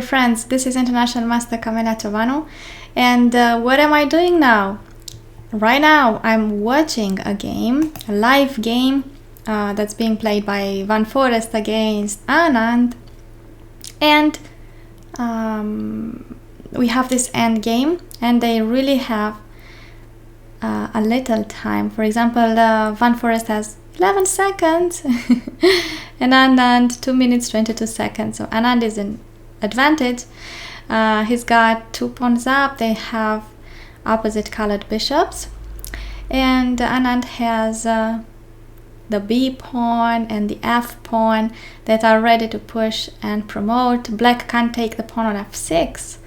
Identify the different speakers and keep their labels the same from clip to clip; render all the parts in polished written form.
Speaker 1: Friends, this is International Master Camilla Tovano, and what am I doing now? Right now I'm watching a live game that's being played by Foreest against Anand, and we have this end game, and they really have a little time. For example, Foreest has 11 seconds and Anand 2 minutes 22 seconds, so Anand is in advantage. He's got 2 pawns up. They have opposite colored bishops, and Anand has the B pawn and the F pawn that are ready to push and promote. Black can't take the pawn on F6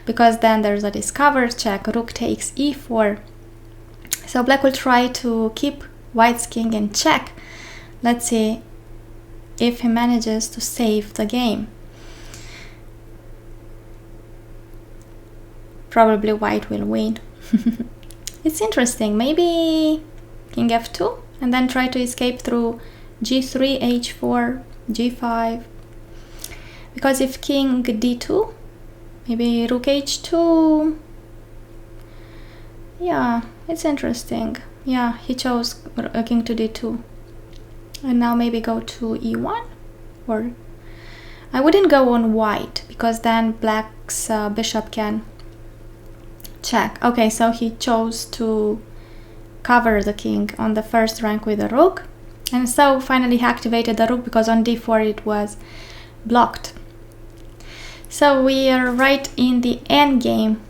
Speaker 1: because then there's a discover check. Rook takes E4, so Black will try to keep White's king in check. Let's see if he manages to save the game. Probably White will win. It's interesting. Maybe King F2 and then try to escape through G3, H4, G5. Because if King D2, maybe Rook H2. Yeah, it's interesting. Yeah, he chose King to D2. And now maybe go to E1, or I wouldn't go on White because then Black's bishop can check. Okay, so he chose to cover the king on the first rank with a rook, and so finally he activated the rook because on d4 it was blocked. So we are right in the end game.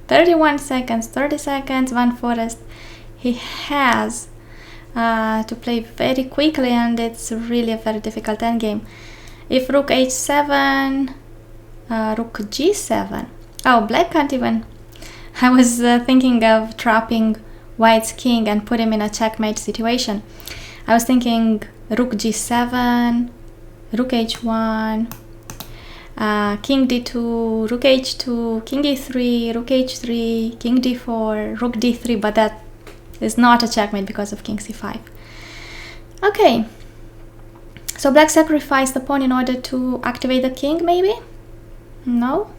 Speaker 1: 31 seconds, 30 seconds. Foreest, he has to play very quickly, and it's really a very difficult end game. If Rook H7, Rook G7. Oh, Black can't even. I was thinking of trapping White's king and put him in a checkmate situation. I was thinking Rook G7, Rook H1, King D2, Rook H2, King E3, Rook H3, King D4, Rook D3, but that is not a checkmate because of King C5. Okay, so Black sacrificed the pawn in order to activate the king, maybe? No?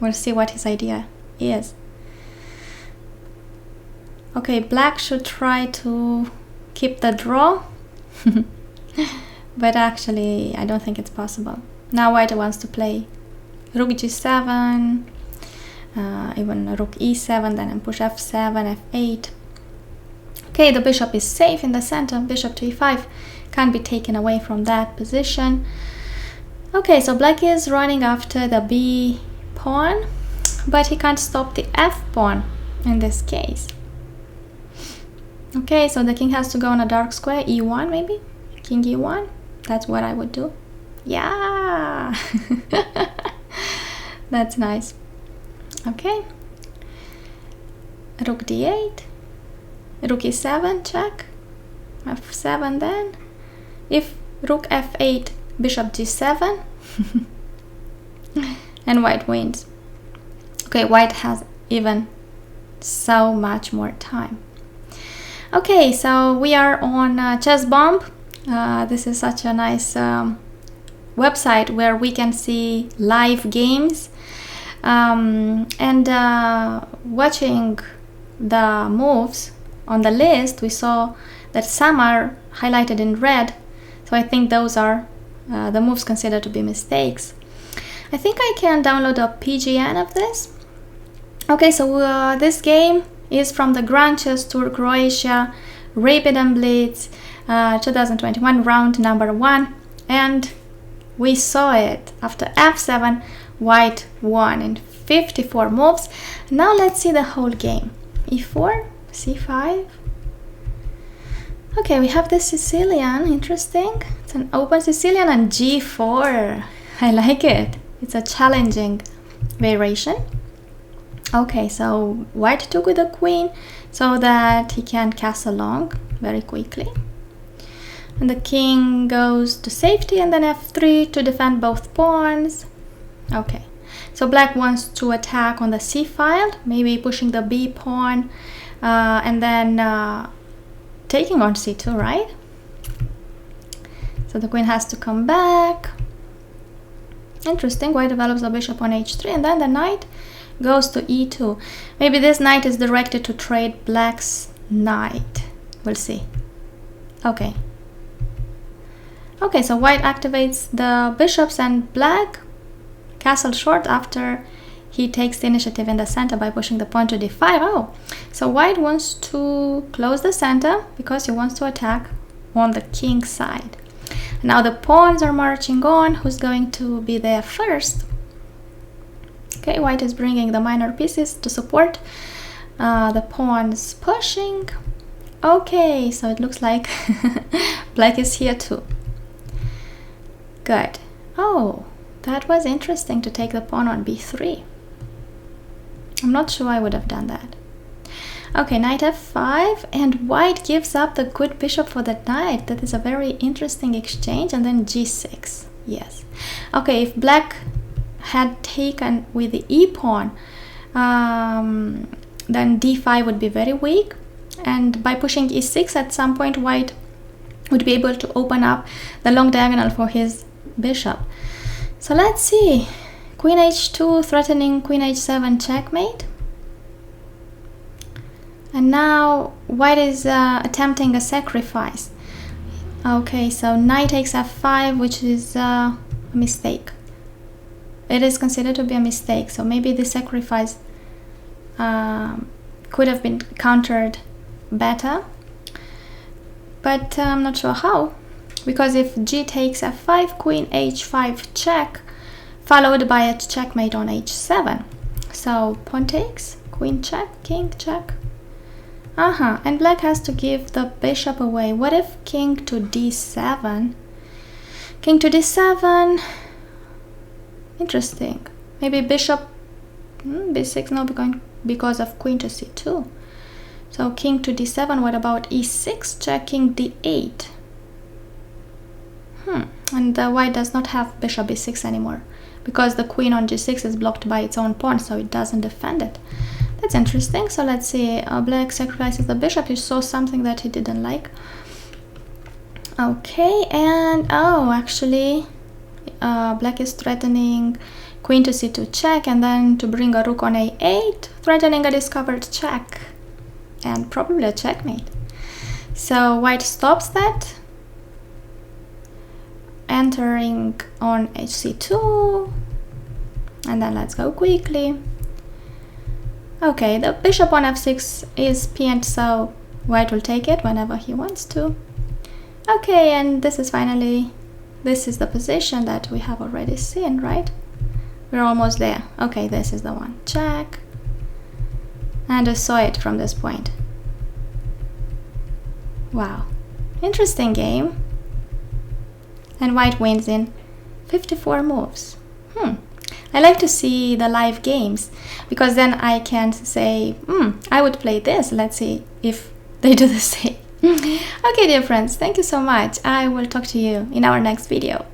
Speaker 1: We'll see what his idea is. Okay, Black should try to keep the draw, but actually I don't think it's possible. Now White wants to play Rook G7, even Rook E7, then push F7, F8. Okay, the bishop is safe in the center. Bishop to E5 can't be taken away from that position. Okay, so Black is running after the B pawn, but he can't stop the F pawn in this case. Okay, so the king has to go on a dark square, E1 maybe? King E1? That's what I would do. Yeah! That's nice. Okay. Rook D8. Rook E7, check. F7 then. If Rook F8, Bishop G7. And White wins. Okay, White has even so much more time. Okay, so we are on Chess Bomb. This is such a nice website where we can see live games, and watching the moves on the list, we saw that some are highlighted in red, so I think those are the moves considered to be mistakes. I think I can download a PGN of this. Okay, so this game is from the Grand Chess Tour Croatia, Rapid and Blitz 2021, round number 1, and we saw it. After F7, White won in 54 moves. Now let's see the whole game. E4, C5. Okay, we have the Sicilian, interesting. It's an open Sicilian, and G4. I like it. It's a challenging variation. Okay, so White took with the queen so that he can castle long very quickly. And the king goes to safety, and then F3 to defend both pawns. Okay, so Black wants to attack on the C file, maybe pushing the B pawn, and then taking on C2, right? So the queen has to come back. Interesting. White develops the bishop on h3, and then the knight goes to e2. Maybe this knight is directed to trade black's knight. We'll see. Okay. Okay, so white activates the bishops and black castle short after he takes the initiative in the center by pushing the pawn to d5. Oh, so white wants to close the center because he wants to attack on the king side. Now the pawns are marching on. Who's going to be there first? Okay, white is bringing the minor pieces to support the pawns pushing. Okay, so it looks like black is here too. Good. Oh, that was interesting to take the pawn on b3. I'm not sure I would have done that. Okay, knight f5, and white gives up the good bishop for the knight. That is a very interesting exchange. And then g6. Yes. Okay, if black had taken with the e pawn, then d5 would be very weak. And by pushing e6, at some point white would be able to open up the long diagonal for his bishop. So let's see. Queen h2 threatening queen h7 checkmate. And now white is attempting a sacrifice. Okay, so knight takes f5, which is a mistake. It is considered to be a mistake. So maybe the sacrifice could have been countered better. But I'm not sure how. Because if g takes f5, queen h5 check, followed by a checkmate on h7. So pawn takes, queen check, king check. And black has to give the bishop away. What if king to d7? King to d7. Interesting. Maybe bishop b6, no, because of queen to c2. So king to d7. What about e6? Checking d8. And the white does not have bishop b6 anymore, because the queen on g6 is blocked by its own pawn, so it doesn't defend it. That's interesting. So let's see. Black sacrifices the bishop. He saw something that he didn't like. Okay, and oh, actually, black is threatening queen to c2 check, and then to bring a rook on a8, threatening a discovered check, and probably a checkmate. So white stops that, entering on hc2, and then let's go quickly. Okay, the bishop on f6 is pinned, so white will take it whenever he wants to. Okay, and this is the position that we have already seen, right? We're almost there. Okay, this is the one. Check. And I saw it from this point. Wow. Interesting game. And white wins in 54 moves. I like to see the live games, because then I can say, I would play this. Let's see if they do the same. Okay, dear friends, thank you so much. I will talk to you in our next video.